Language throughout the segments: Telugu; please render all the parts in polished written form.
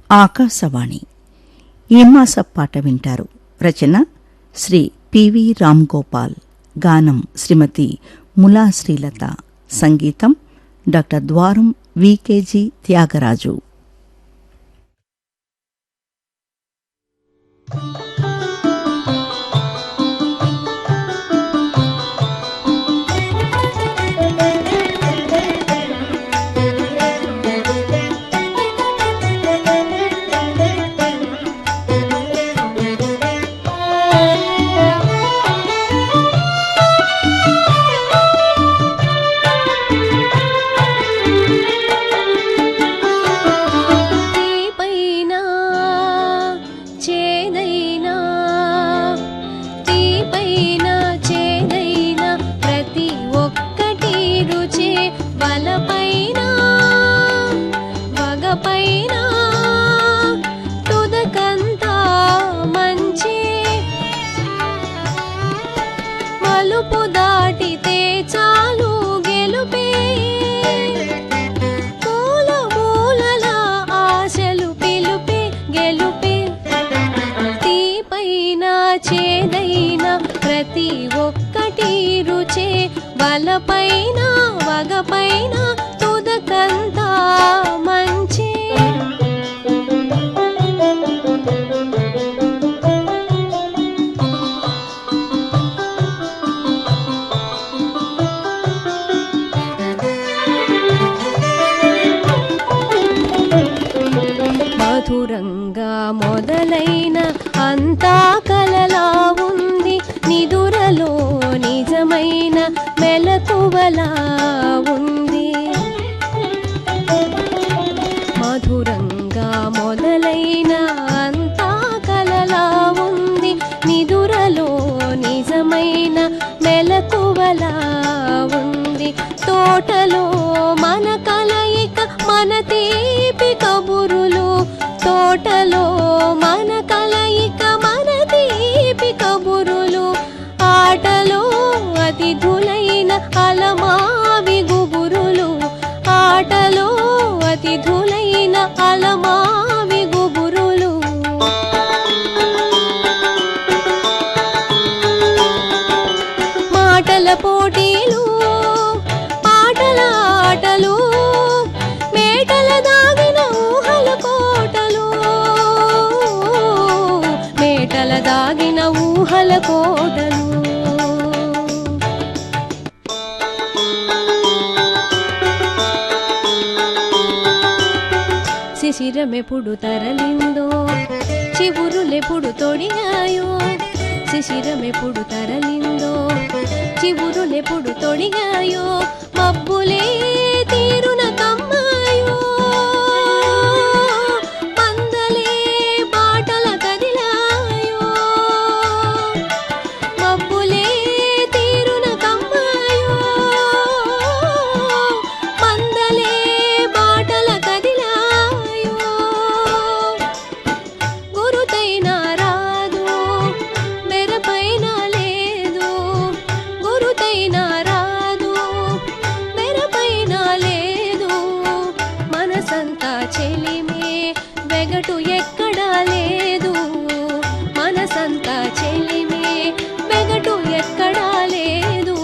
ఆకాశవాణి ఈ మాస పాట వింటారు. రచన శ్రీ పివి రామ్ గోపాల్. గానం శ్రీమతి ములా శ్రీలత. సంగీతం డాక్టర్ ద్వారం వికేజీ త్యాగరాజు. ప్రతి ఒక్కటి రుచే బలపైన వగపైన తుదకంతా మంచి. మధురంగా మొదలైన అంతా కలలా ఉంది, నిదురలో నిజమైన మెలకువలా ఉంది. మధురంగా మొదలైన అంతా కలలా ఉంది, నిదురలో నిజమైన మెలకువలా ఉంది. తోటలో మన కలయిక మన తీపి కబురులు, తోటలో మన కలయిక మన తీపి కబురులు, ఆటలో అతిథులైన అలమావి గుబురులు, ఆటలో అతిథులైన అలమావి గుబురులు. మాటల పోటీలు పాటల ఆటలు, మేటల దాగిన ఊహల కోటలు, మేటల దాగిన ఊహల కోటలు. శిశిరమెప్పుడు తరలిందో చివురులెప్పుడు తొడిగాయో, శిశిరమెప్పుడు తరలిందో చివురులెప్పుడు తొడిగాయో, మబ్బులే తీరున కమ్మాయో, పందలే బాటల కదిలాయో, మబ్బులే తీరున కమ్మాయో, పందలే బాటల కదిలాయో. గురుతైన రాదు మెరపైన లేదు, గురుతైన రాదు మెరపైన లేదు, మనసంతా చెలిమే వెగటు ఎక్కడా లేదు, మనసంతా చెలిమే వెగటు ఎక్కడా లేదు.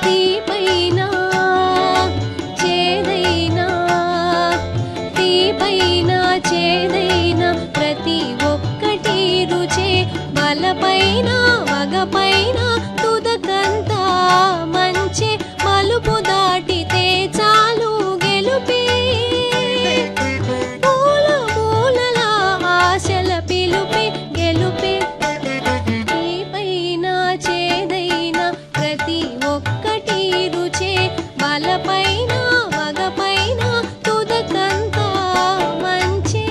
తీపైన చేదైనా, తీపైన చేదైన ప్రతి ఒక్కటి రుచే బలపైన వగపైన తుదకంతా మంచి. మలుపు దాటితే చాలు గెలుపే, మూల మూలల ఆశల పిలుపే గెలుపే. తీపైన చేదైన ప్రతి ఒక్కటి రుచే బలపైన వగపైన తుదకంతా మంచి.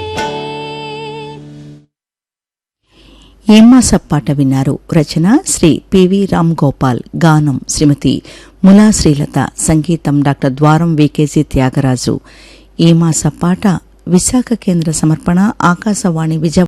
ఈ మాస పాట విన్నారు. రచన శ్రీ పివి రామ్ గోపాల్. గానం శ్రీమతి ములా శ్రీలత. సంగీతం డాక్టర్ ద్వారం వికేజీ త్యాగరాజు. ఈ మాస పాట విశాఖ కేంద్ర సమర్పణ. ఆకాశవాణి విజయవాడ.